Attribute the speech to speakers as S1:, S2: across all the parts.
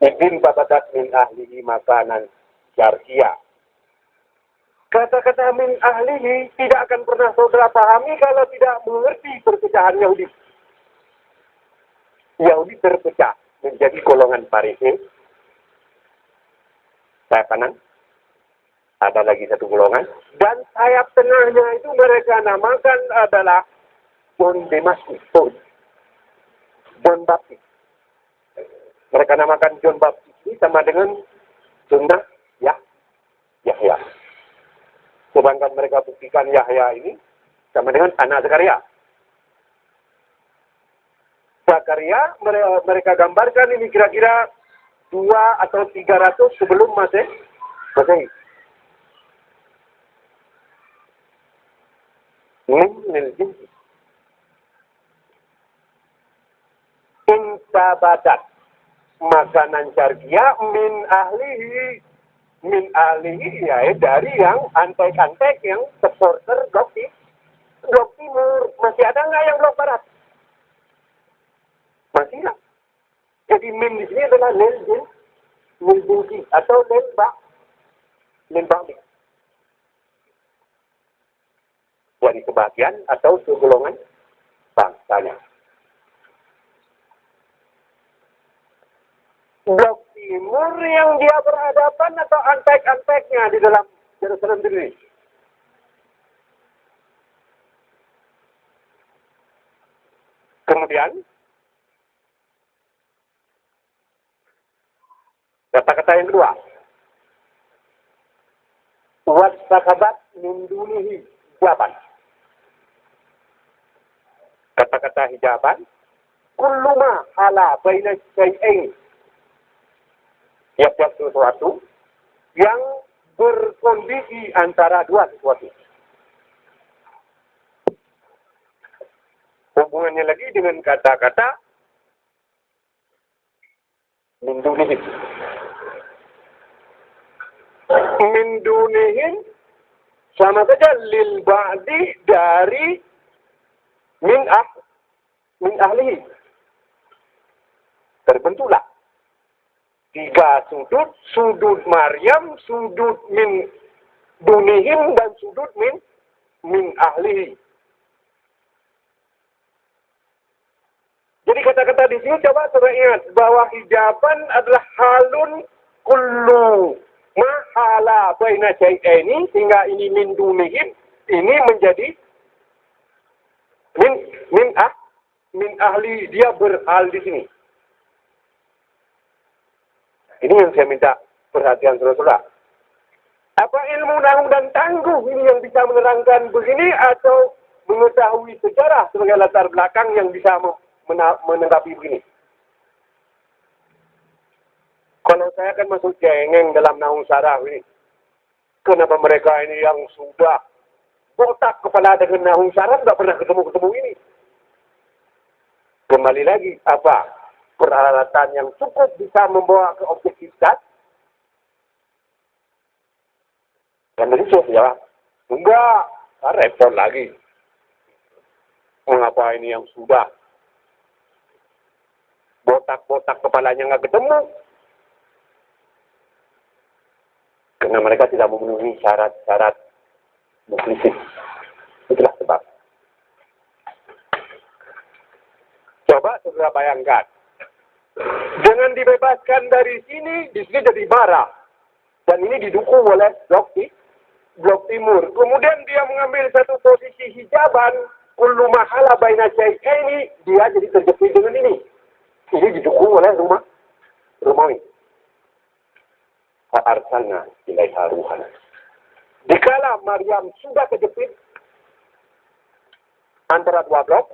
S1: Idin babadat min ahlihi makanan syarqiyah. Kata-kata min ahlihi tidak akan pernah saudara pahami kalau tidak mengerti perpecahan Yahudi. Yahudi terpecah menjadi golongan Farisi, sayap kanan, ada lagi satu golongan, dan sayap tengahnya itu mereka namakan adalah Bon Demaskus, Bon Baptis. Mereka namakan John Baptis ini sama dengan Sunnah Yahya. Sedangkan mereka buktikan Yahya ini sama dengan anak Zakaria. Zakaria mereka gambarkan ini kira-kira 2 atau 300 sebelum Masehi. Intabadat makanan syarqiyah min ahlihi ya dari yang antek-antek yang supporter blok timur. Masih ada nggak yang blok barat? Masih lah. Jadi min di sini adalah lil jinsi atau lil ba'di. Dari sebagian atau segolongan bangsanya. Blok timur yang dia berhadapan atau antek-anteknya di dalam Yerusalem sendiri. Kemudian kata-kata yang kedua. Wattakabat min dunihi hijaban. Kata-kata hijaban. Kullu ma hala baina syai'ain. Tiap-tiap sesuatu yang berkondisi antara dua sesuatu. Hubungannya lagi dengan kata-kata min dunihi. Min dunihi sama saja lil ba'di dari min ahlihi. Terbentuklah 3 sudut Maryam, sudut min dunihim, dan sudut min ahlihi. Jadi kata-kata di sini coba teringat bahwa hijaban adalah halun kullu mahala baina syai'aini, sehingga ini min dunihim ini menjadi min ahli, dia berhal di sini. Ini yang saya minta perhatian saudara. Apa ilmu nahu dan tangguh ini yang bisa menerangkan begini, atau mengetahui sejarah sebagai latar belakang yang bisa menanggapi begini? Kalau saya kan masuk cengeng dalam nahu syarah ini. Kenapa mereka ini yang sudah botak kepala dengan nahu syarah tidak pernah ketemu ini? Kembali lagi, apa peralatan yang cukup bisa membawa ke objektivitas? Kan dari ya, enggak, repot lagi. Mengapa ini yang sudah botak-botak kepalanya nggak ketemu? Karena mereka tidak memenuhi syarat-syarat muklisin. Itulah sebab. Coba saudara bayangkan. Dengan dibebaskan dari sini, di sini jadi marah. Dan ini didukung oleh blok timur. Kemudian dia mengambil satu posisi hijaban, kullu mahala baina syai'aini, dia jadi terjepit dengan ini. Ini didukung oleh Romawi. Fa'arsalna ilaiha ruhana. Dikala Maryam sudah terjepit antara dua blok,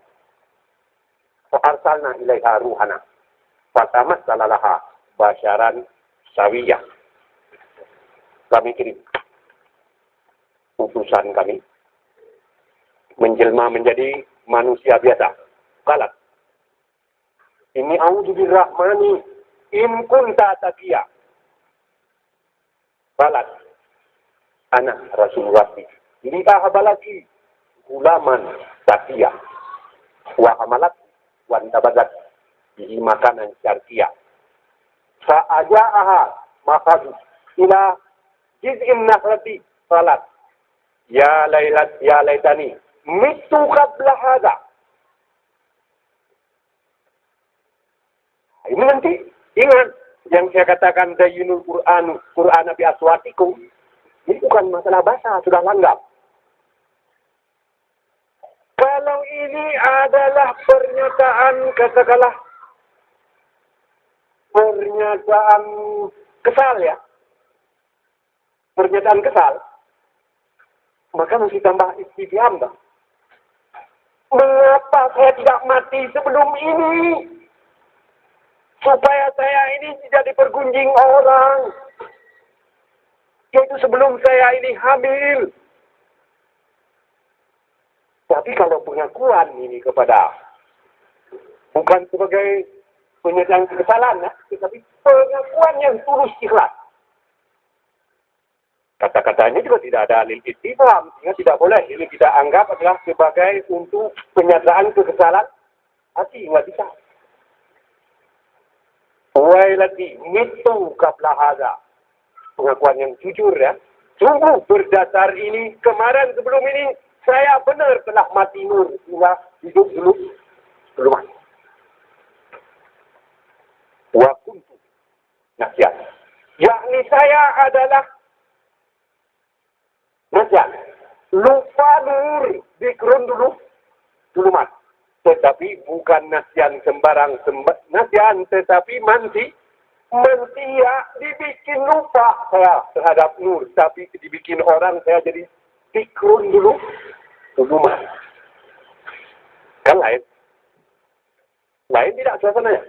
S1: fa'arsalna ilaiha ruhana. Fatamat salalaha basyaran sawiyah. Kami kirim utusan kami menjelma menjadi manusia biasa. Kalat. Ini a'udzubirrahmani in kunta taqiyya. Kalat. Anak Rasulullah. Ini ahabalaki gulaman taqiyya. Wa amalat wa antabadat di makanan syarqiyah. Fa'aja'aha maka ila jiz'in nakhlati salat. Ya laitani mitu qabla hadha. Ini nanti ingat yang saya katakan dayyinul Qur'an bi aswatikum. Ini bukan masalah bahasa, sudah langgam. Kalau ini adalah pernyataan, katakanlah pernyataan kesal ya. Pernyataan kesal. Maka mesti tambah istifham dah. Mengapa saya tidak mati sebelum ini? Supaya saya ini tidak dipergunjing orang. Yaitu sebelum saya ini hamil. Tapi kalau pengakuan ini kepada, bukan sebagai pernyataan kesalahan, tetapi pengakuan yang tulus ikhlas. Kata-katanya juga tidak ada lil istifham, sehingga tidak boleh ini kita anggap adalah sebagai untuk penyataan kekesalan hati, nggak bisa. Wailati mitu qabla hadza. Pengakuan yang jujur ya. Sungguh berdasar ini, kemarin sebelum ini, saya benar telah mati nur. Sehingga hidup dulu. Belum mati. Wa kuntu nasihat. Yakni saya adalah nasihat. Lupa nur. Dikrun dulu. Dulu mati. Tetapi bukan nasihat sembarang nasihat. Tetapi manusia dibikin lupa saya terhadap nur, tapi dibikin orang saya jadi pikrun dulu mah. Kan lain tidak suasananya.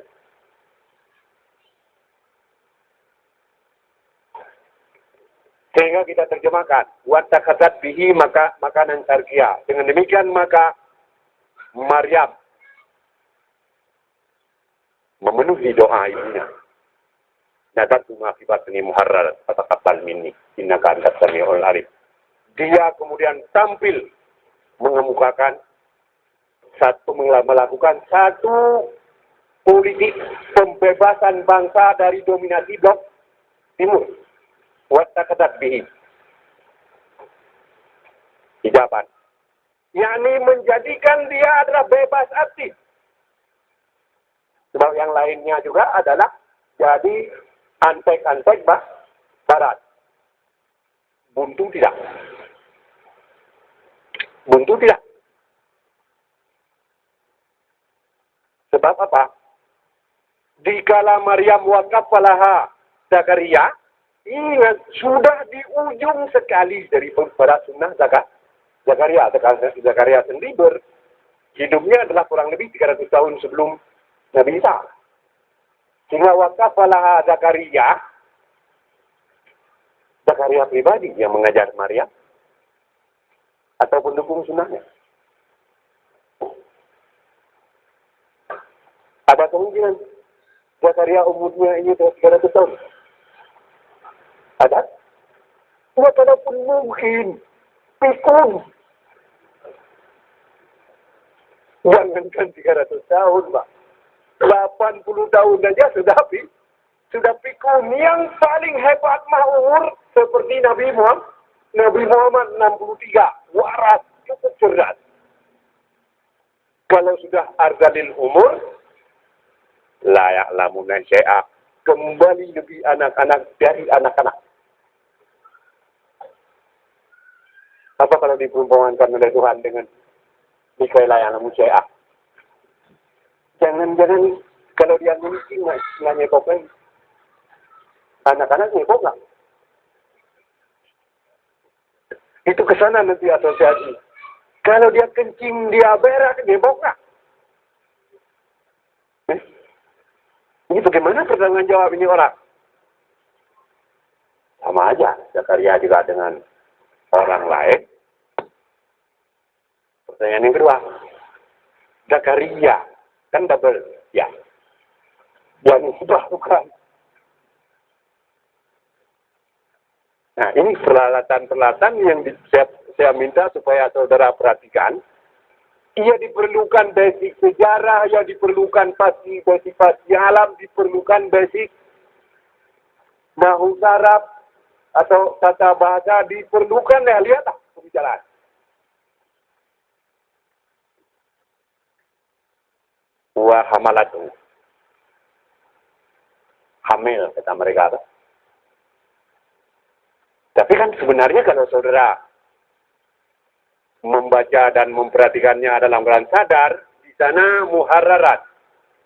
S1: Sehingga kita terjemahkan wattakatat bihi makanan tarkia. Dengan demikian maka Maryam memenuhi doa ibunya. Nadatu ma fi batni muharrar fataqabbal minni innaka antas samiul alim. Dia kemudian tampil mengemukakan melakukan satu politik pembebasan bangsa dari dominasi blok timur. Wattaqadat bihi. Hijaban. Yakni menjadikan dia adalah bebas aktif. Sebab yang lainnya juga adalah jadi antek-antek barat. Buntu tidak. Buntu tidak. Sebab apa? Dikala Maryam wakafalaha Zakaria, ingat sudah di ujung sekali dari pada sunnah Zakaria. Zakaria sendiri hidupnya adalah kurang lebih 300 tahun sebelum Nabi Isa. Sehingga wakafalah Zakaria pribadi yang mengajar Maryam atau pendukung sunnahnya. Ada kemungkinan Zakaria umurnya ini 300 tahun. Ada? Walaupun mungkin pikun. Jangankan 300 tahun, Pak. 80 tahun saja sudah pikun. Yang paling hebat umur seperti Nabi Muhammad. Nabi Muhammad 63. Waras, cukup cerdas. Kalau sudah ardalil umur, layak lamuna syai'ah. Kembali lebih anak-anak dari anak-anak. Apa kalau diperumpamakan oleh Tuhan dengan Mikaela yang lamun syai'ah? Jangan-jangan kalau dia memiliki nggak nyekop lagi. Anak-anak nyekop nggak? Itu kesana nanti asosiasi. Kalau dia kencing, dia berak, nyekop nggak? Ini bagaimana pertanggung jawab ini orang? Sama aja, Zakaria juga dengan orang lain. Pertanyaan yang kedua, Zakaria kan double, ya. Yang sudah bukan. Nah, ini peralatan-peralatan yang saya minta supaya saudara perhatikan. Ia diperlukan basic sejarah, ia diperlukan basic alam, diperlukan basic nahu saraf atau tata bahasa diperlukan ya, lihatlah pembicaraan. Wa hamalatu. Hamil kata mereka. Tapi kan sebenarnya kalau saudara membaca dan memperhatikannya dalam keadaan sadar, di sana muharrarat.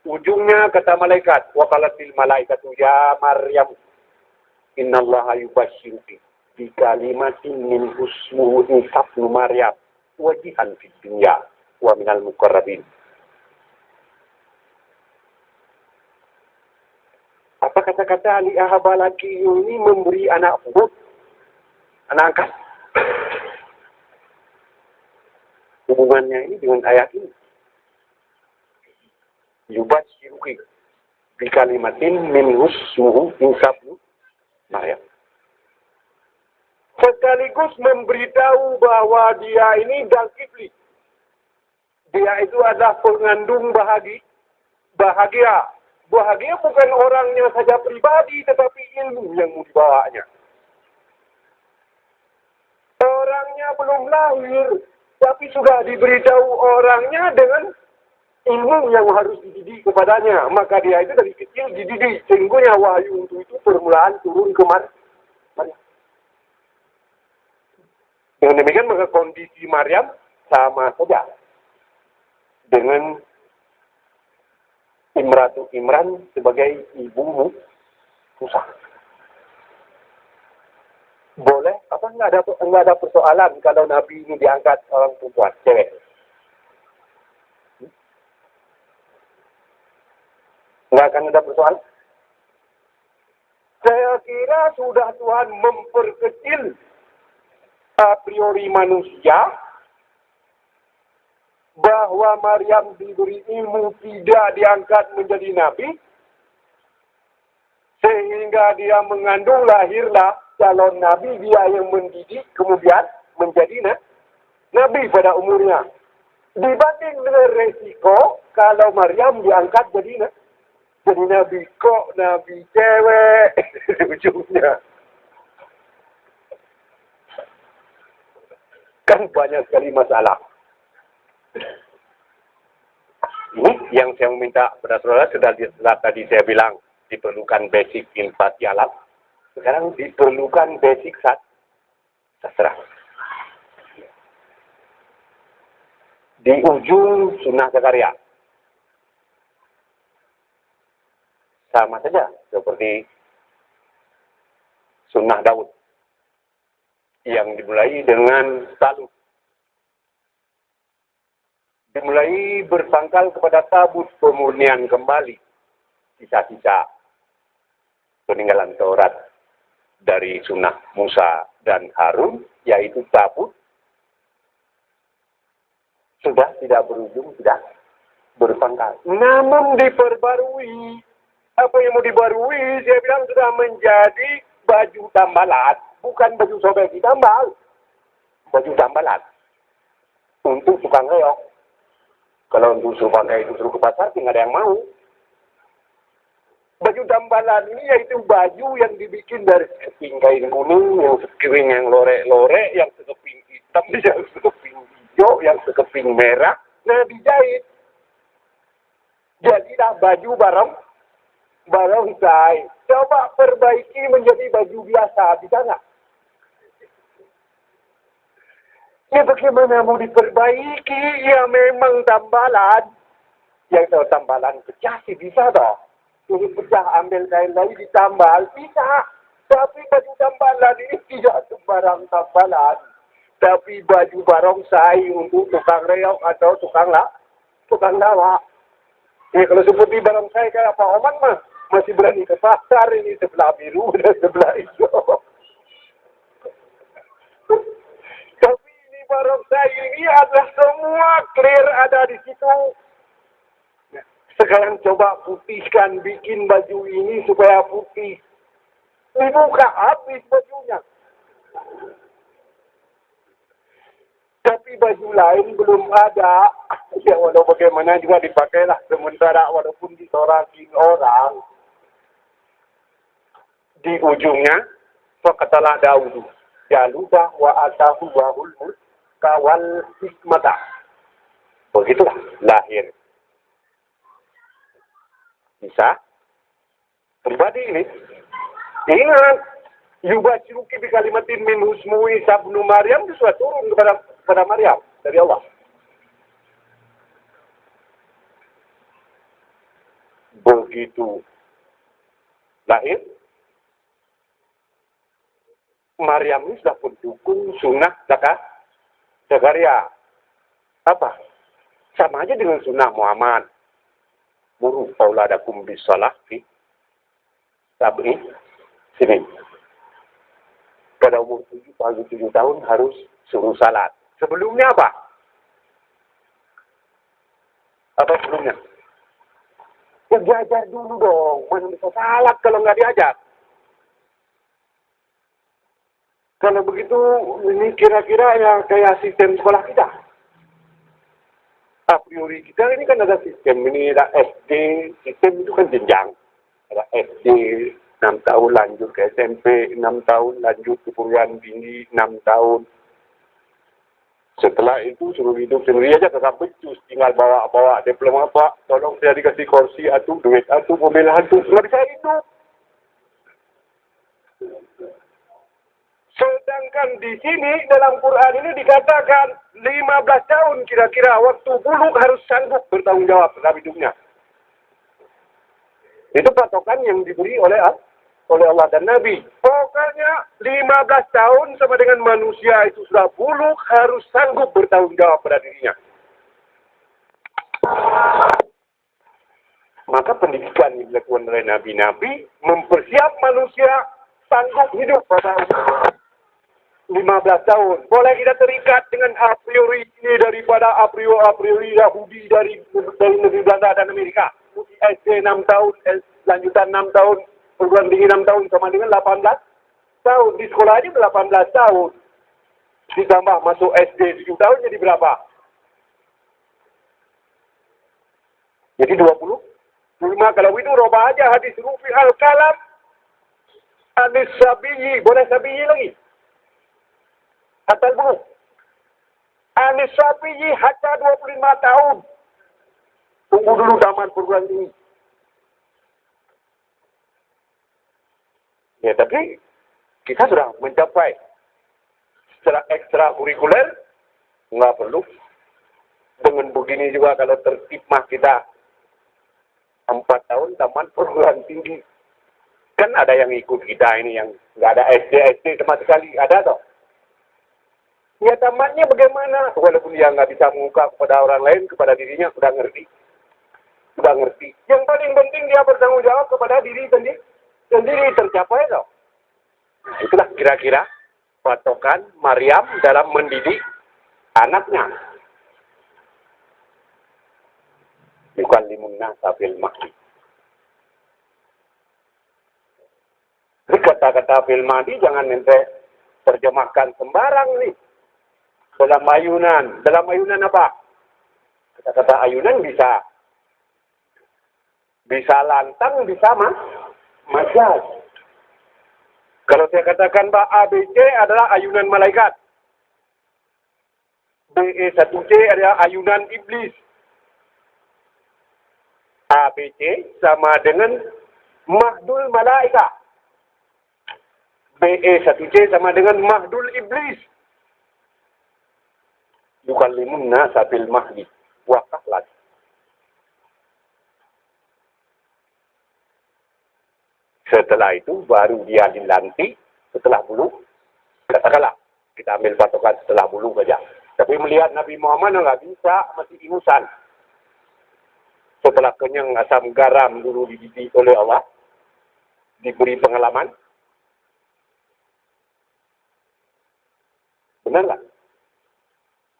S1: Ujungnya kata malaikat, wa qalatil malaikatu ya Maryam innallaha yubashshiruki bi kalimatin min ismuhu Isa ibnu Maryam wajihan fid dunya wa minal muqarrabin. Apa kata-kata Ali Ahabalaki ini memberi anak buah, anak angkat. Hubungannya ini dengan ayat ini. Yubashshiruki bi kalimatin min ismuhu Isa ibnu Maryam. Sekaligus memberitahu bahwa dia ini Dzulkifli. Dia itu adalah pengandung bahagia. Bahagia bukan orangnya saja pribadi, tetapi ilmu yang mau dibawanya. Orangnya belum lahir, tapi sudah diberitahu orangnya dengan ilmu yang harus dididik kepadanya. Maka dia itu dari kecil dididik. Sehingga wahyu itu permulaan turun ke Maryam. Dengan demikian maka kondisi Maryam sama saja dengan Imratu Imran sebagai ibu Musa. Boleh? Apa enggak ada persoalan kalau Nabi ini diangkat orang perempuan, cewek? Enggak akan ada persoalan? Saya kira sudah Tuhan memperkecil a priori manusia, bahwa Maryam diberi ilmu tidak diangkat menjadi nabi, sehingga dia mengandung, lahirlah calon nabi, dia yang mendidik, kemudian menjadi nabi pada umurnya. Dibanding dengan resiko kalau Maryam diangkat jadi nabi, kok nabi cewek ujungnya. Kan banyak sekali masalah. Ini yang saya minta pada saudara, setelah tadi saya bilang diperlukan basic infati alam, sekarang diperlukan basic sastra. Di ujung Sunnah Zakaria sama saja seperti Sunnah Daud yang dimulai dengan salut. Dimulai bersangkal kepada tabut pemurnian kembali sisa-sisa peninggalan Taurat dari Sunnah Musa dan Harun, yaitu tabut sudah tidak berujung, tidak bersangkal. Namun diperbarui. Apa yang mau dibarui? Saya bilang sudah menjadi baju tambalan, bukan baju sobek ditambal. Baju tambalan untuk tukang reok. Kalau untuk suruh pakai itu suruh ke pasar, tidak ada yang mau. Baju tambalan ini yaitu baju yang dibikin dari sekeping kain kuning, yang sekeping yang lorek-lorek, yang sekeping hitam, yang sekeping hijau, yang sekeping merah. Nah, dijahit. Jadilah baju barongsai. Coba perbaiki menjadi baju biasa, bisa nggak? Ya bagaimana mau diperbaiki? Ya memang tambalan. Yang tahu tambalan pecah sih bisa toh. Jadi pecah ambil kain lagi ditambal, bisa. Tapi baju tambalan ini tidak sembarang tambalan. Tapi baju barongsai untuk tukang reok atau tukang lawak. Ya kalau seperti barongsai kayak Pak Oman mah masih berani ke pasar ini sebelah biru dan sebelah hijau. Barongsai ini adalah semua clear ada di situ. Sekarang coba putihkan, bikin baju ini supaya putih. Dibuka habis bajunya. Tapi baju lain belum ada. Ya walau bagaimana juga dipakailah sementara walaupun disoraki orang. di ujungnya faqatalah Daud Jaluta wa atahu wahul kawal hikmata. Begitulah lahir bisa pribadi ini. Ingat, yubashiruki bi kalimatin min husmu Isa bin Maryam itu sudah turun kepada Maryam dari Allah. Begitu lahir, Maryam ini sudah pendukung sunnah Zakaria. Apa? Sama aja dengan sunnah Muhammad. Muru auladakum bisalah fi sab'i sini. Pada umur 7 tahun harus suruh salat. Sebelumnya apa? Apa sebelumnya? Ya diajar dulu dong. Mana bisa salat kalau nggak diajar? Kalau begitu, ini kira-kira ya kayak sistem sekolah kita. A priori kita ini kan ada sistem. Ini ada SD. Sistem itu kan jenjang. Ada SD 6 tahun lanjut ke SMP, 6 tahun lanjut ke perguruan tinggi, 6 tahun. Setelah itu suruh hidup sendiri aja tetap becus, tinggal bawa diploma Pak, tolong saya dikasih kursi atau duit atau mobil hantu, nggak bisa hidup. Sedangkan di sini dalam Quran ini dikatakan 15 tahun kira-kira waktu buluk harus sanggup bertanggung jawab terhadap hidupnya. Itu patokan yang diberi oleh Allah dan Nabi. Pokoknya 15 tahun sama dengan manusia itu sudah buluk harus sanggup bertanggung jawab pada dirinya. Maka pendidikan yang dilakukan oleh Nabi-Nabi mempersiap manusia sanggup hidup pada 15 tahun. Boleh kita terikat dengan a priori ini daripada a priori Yahudi dari negeri Belanda dan Amerika. SD 6 tahun, lanjutan 6 tahun, perguruan tinggi 6 tahun sama dengan 18 tahun. Di sekolah aja 18 tahun. Ditambah masuk SD 7 tahun jadi berapa? Jadi 20. 25. Kalau itu roba aja hadis rufi al-kalam. Hadis sabiyi. Boleh sabiyi lagi? Hatta al-buluk. Anis sabiyi hatta 25 tahun. Tunggu dulu taman perguruan tinggi. Ya, tapi kita sudah mencapai secara ekstrakurikuler, nggak perlu. Dengan begini juga kalau tertib mah kita 4 tahun taman perguruan tinggi. Kan ada yang ikut kita ini yang nggak ada SD sama sekali. Ada toh? Ya tamatnya bagaimana? Walaupun dia nggak bisa mengungkap kepada orang lain, kepada dirinya sudah ngerti. Sudah ngerti. Yang paling penting dia bertanggung jawab kepada diri sendiri tercapai loh. Itulah kira-kira patokan Maryam dalam mendidik anaknya. Yukallimun nasa fil mahdi. Jadi kata-kata fil mahdi jangan ente terjemahkan sembarang nih. Dalam ayunan. Dalam ayunan apa? Kata-kata ayunan bisa lantang, bisa majaz. Kalau saya katakan Pak ABC adalah ayunan malaikat. BE1C adalah ayunan iblis. ABC sama dengan mahdul malaika. BE1C sama dengan mahdul iblis. Yukallimun nasa fil mahdi wa kahlan. Setelah itu baru dia dilantik setelah bulu. Katakanlah kita ambil patokan setelah bulu saja. Tapi melihat Nabi Muhammad nggak bisa, masih ingusan. Setelah kenyang asam garam dulu dididik oleh Allah, diberi pengalaman. Benar nggak?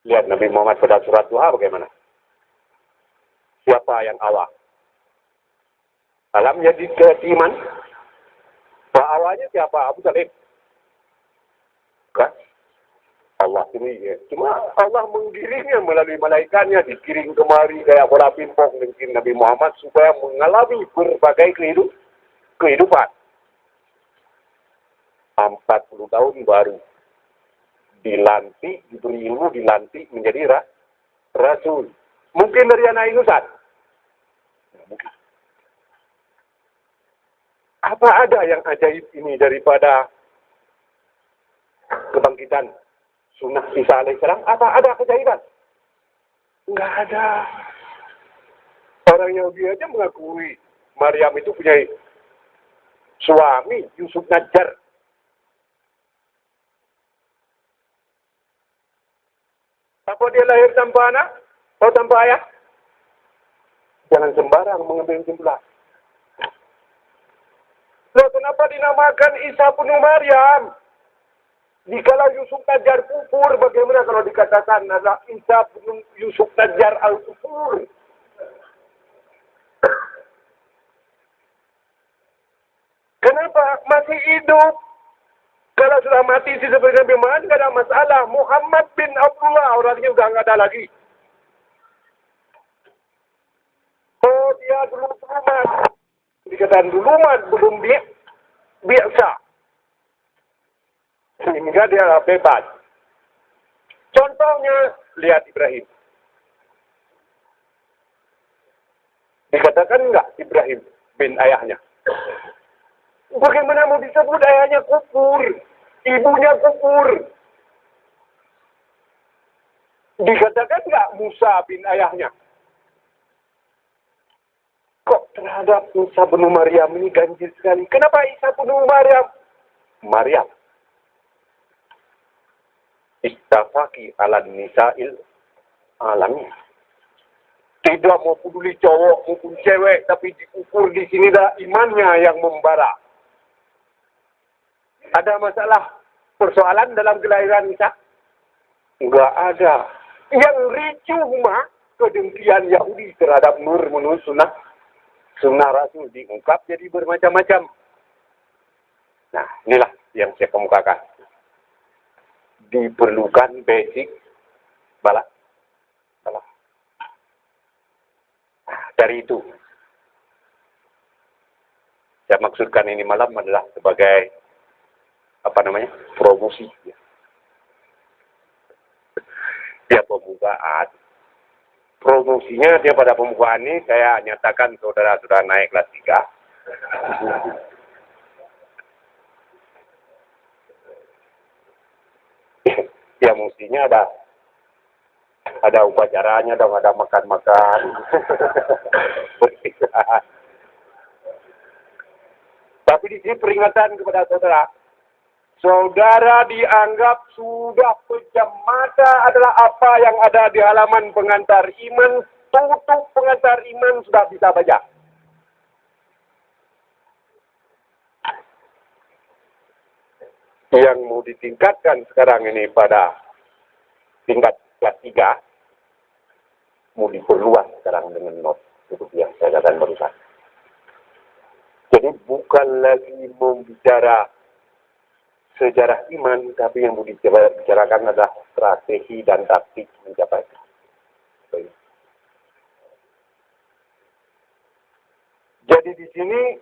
S1: Lihat Nabi Muhammad pada surat Duha bagaimana? Siapa yang Allah? Alam jadi keiman. Awalnya siapa? Abu Talib. Kan? Allah sendiri. Cuma Allah menggiringnya melalui malaikatnya, dikiring kemari kayak bola pingpong dengan Nabi Muhammad supaya mengalami berbagai kehidupan. 40 tahun baru dilantik, diberi ilmu, dilantik menjadi rasul. Mungkin dari anak ingusan? Mungkin. Apa ada yang ajaib ini daripada kebangkitan sunnah Isa alaihissalam? Apa ada kejaiban? Enggak ada. Orang Yahudi aja mengakui Maryam itu punya suami, Yusuf Najjar. Apa dia lahir tanpa anak? Atau tanpa ayah? Jangan sembarang mengambil kesimpulan. Loh, kenapa dinamakan Isa penuh Maryam? Jikalau Yusuf Najjar kufur, bagaimana kalau dikatakan adalah Isa penuh Yusuf Najjar al-kufur? Kenapa masih hidup? Kalau sudah mati seperti Nabi Muhammad, tidak ada masalah. Muhammad bin Abdullah, orangnya sudah nggak ada lagi. Oh, dia dulu lumat. Dikatakan dulu lumat, belum biasa. Sehingga dia bebas. Contohnya, lihat Ibrahim. Dikatakan enggak Ibrahim bin ayahnya? Bagaimana mau disebut ayahnya kufur? Ibunya kufur. Dikatakan enggak Musa bin ayahnya? Kok terhadap Isa bin Maryam ini ganjil sekali? Kenapa Isa bin Maryam? Maryam. Istafaki ala nisa'il alami. Tidak mau peduli cowok maupun cewek, tapi diukur di sini dah imannya yang membara. Ada masalah persoalan dalam kelahiran Isa? Enggak ada. Yang ricuh mah kedengkian Yahudi terhadap Nur menurut sunnah Rasul diungkap jadi bermacam-macam. Nah, inilah yang saya kemukakan. Diperlukan basic bala. Nah, dari itu saya maksudkan ini malam adalah sebagai promosi. Dia pembukaan. Promosinya dia pada pembukaan ini saya nyatakan saudara sudah naik kelas 3. Ya mestinya ada upacaranya dong, ada makan-makan. Tapi di sini peringatan kepada saudara. Saudara dianggap sudah pejam mata adalah apa yang ada di halaman pengantar iman. Tutup pengantar iman sudah bisa baca. Yang mau ditingkatkan sekarang ini pada tingkat kelas 3 mau diperluas sekarang dengan not. Itu yang saya katakan barusan. Jadi bukan lagi membicara sejarah iman, tapi yang mau dibicarakan adalah strategi dan taktik mencapai. Jadi di sini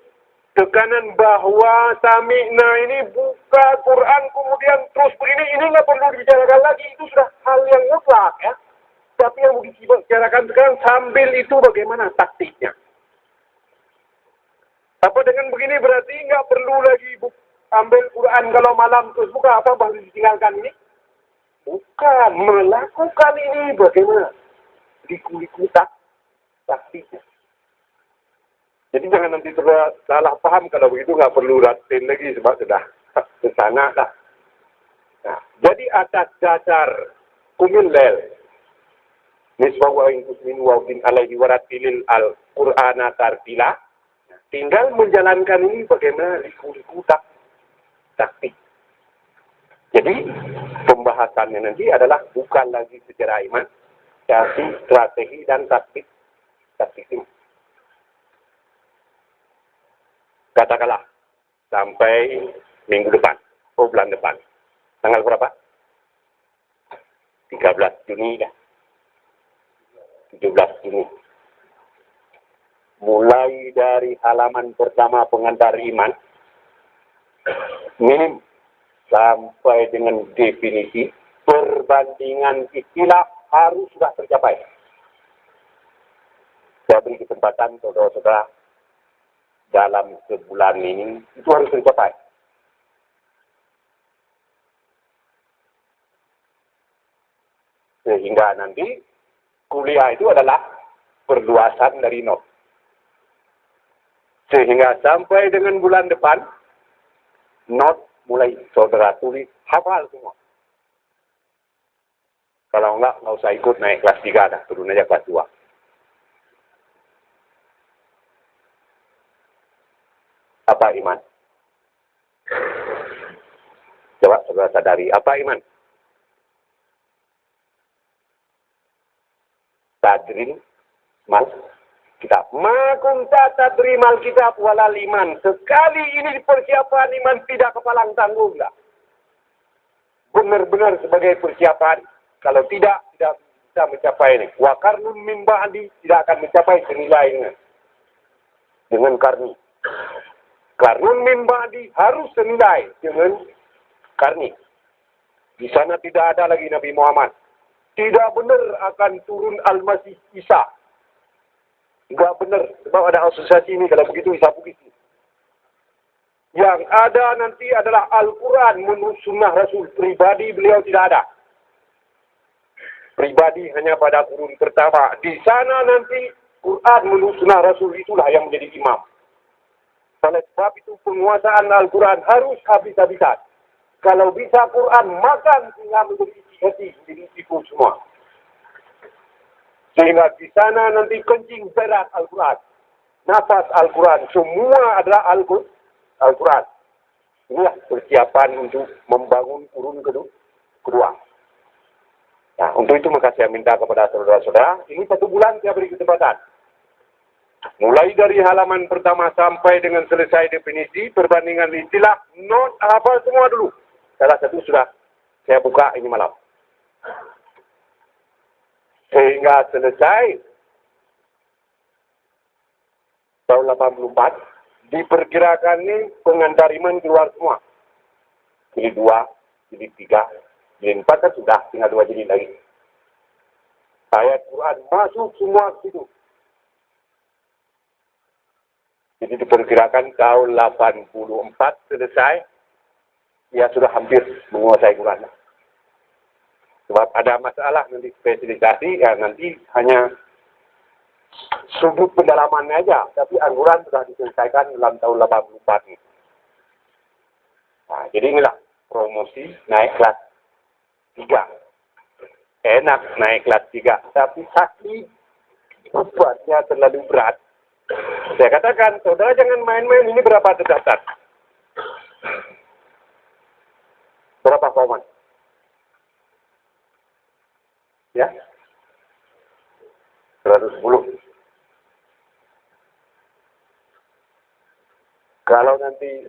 S1: tekanan bahwa sami'na ini buka Quran kemudian terus begini, ini nggak perlu dibicarakan lagi, itu sudah hal yang mutlak ya. Tapi yang mau dibicarakan sekarang sambil itu bagaimana taktiknya. Apa dengan begini berarti nggak perlu lagi ambil Quran kalau malam terus buka apa baru ditinggalkan ini? Bukan, melakukan ini bagaimana? Liku-liku taktiknya. Jadi jangan nanti salah paham kalau begitu nggak perlu latihan lagi sebab sudah ke sana dah. Nah, jadi atas dasar kumil lel niswa wa ingkusmin wa bin alaihi waratilil al-Qur'ana tartila. Tinggal menjalankan ini bagaimana liku-liku taktik. Jadi pembahasannya nanti adalah bukan lagi sejarah iman, tapi strategi dan taktik ini. Katakanlah sampai minggu depan, bulan depan. Tanggal berapa? 13 Juni dah. 17 Juni. Mulai dari halaman pertama pengantar iman, minim sampai dengan definisi perbandingan istilah harus sudah tercapai. Saya beri kesempatan saudara-saudara dalam sebulan ini itu harus tercapai. Sehingga nanti kuliah itu adalah perluasan dari not. Sehingga sampai dengan bulan depan, not mulai saudara tulis, hafal semua. Kalau enggak usah ikut naik kelas 3 dah, turun aja kelas 2. Apa iman? Coba saudara sadari, apa iman? Tadrin mal kitab. Ma kunta tadrimal kitab walal iman. Sekali ini persiapan iman tidak kepalang tanggung dah. Benar-benar sebagai persiapan. Kalau tidak bisa mencapai ini. Wa karnun min ba'di, tidak akan mencapai senilainya. Dengan karni. Karnun min ba'di harus senilai dengan karni. Di sana tidak ada lagi Nabi Muhammad. Tidak benar akan turun Al-Masih Isa. Tidak benar. Sebab ada asosiasi ini. Kalau begitu Isa begitu. Yang ada nanti adalah Al-Quran menurut sunnah Rasul. Pribadi beliau tidak ada. Pribadi hanya pada kurun pertama. Di sana nanti Quran menurut sunnah Rasul itulah yang menjadi imam. Oleh sebab itu penguasaan Al-Quran harus habis-habisan. Kalau bisa Quran makan sehingga menjadi hati, menjadi tipu semua. Sehingga di sana nanti kencing berat Al-Quran. Nafas Al-Quran. Semua adalah Al-Quran. Inilah persiapan untuk membangun kurun kedua. Nah, untuk itu maka saya minta kepada saudara-saudara, ini 1 bulan saya beri kesempatan. Mulai dari halaman pertama sampai dengan selesai definisi, perbandingan istilah, not hafal semua dulu. Salah satu sudah saya buka ini malam. Sehingga selesai tahun 84, diperkirakan ini pengantar iman keluar semua. Jadi 2, jadi 3, jadi 4 kan sudah, tinggal 2 jadi lagi. Ayat Quran masuk semua ke situ. Jadi diperkirakan tahun 84 selesai, ya sudah hampir menguasai Quran. Sebab ada masalah nanti spesialisasi, ya nanti hanya sudut pendalamannya aja. Tapi Al-Quran sudah diselesaikan dalam tahun 84 ini. Nah, jadi inilah promosi naik kelas 3. Enak naik kelas 3, tapi sakit bebannya terlalu berat. Saya katakan, saudara jangan main-main, ini berapa terdaftar? Berapa kauman? Ya? 110. Kalau nanti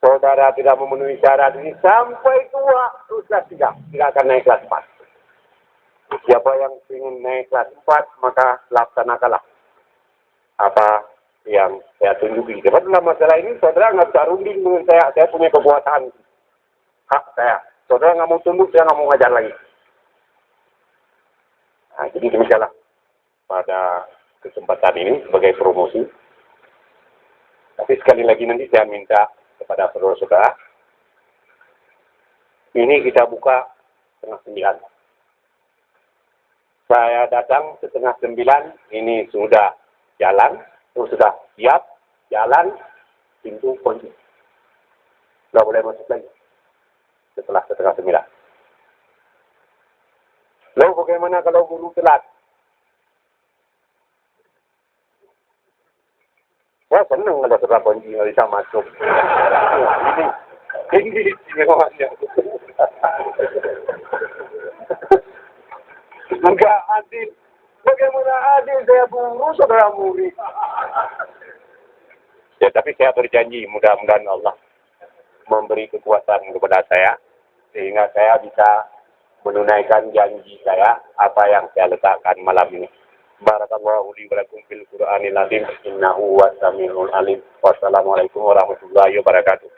S1: saudara tidak memenuhi syarat ini, sampai tua, terus kelas 3. Tidak akan naik kelas 4. Siapa yang ingin naik kelas 4, maka laksanakanlah apa yang saya tunjuki. Sebab dalam masalah ini, saudara nggak bisa runding dengan saya punya kekuatan. Hak saya. Saudara nggak mau tunduk, saya nggak mau ngajar lagi. Nah, jadi demikianlah pada kesempatan ini sebagai promosi. Tapi sekali lagi nanti saya minta kepada saudara-saudara, ini kita buka 8:30. Saya datang 8:30, ini sudah jalan, sudah siap, jalan, pintu kunci. Tidak boleh masuk lagi setelah 8:30. Lalu bagaimana kalau guru telat? Wah, senang ada surat kunci nggak bisa masuk. Ini istimewanya. Enggak adil. Bagaimana adil saya guru, saudara murid? Ya, tapi saya berjanji mudah-mudahan Allah memberi kekuatan kepada saya sehingga saya bisa menunaikan janji saya apa yang saya letakkan malam ini. Barakallahu li wa lakum fil Qur'anil azim innahu was samiul alim. Wassalamualaikum warahmatullahi wabarakatuh.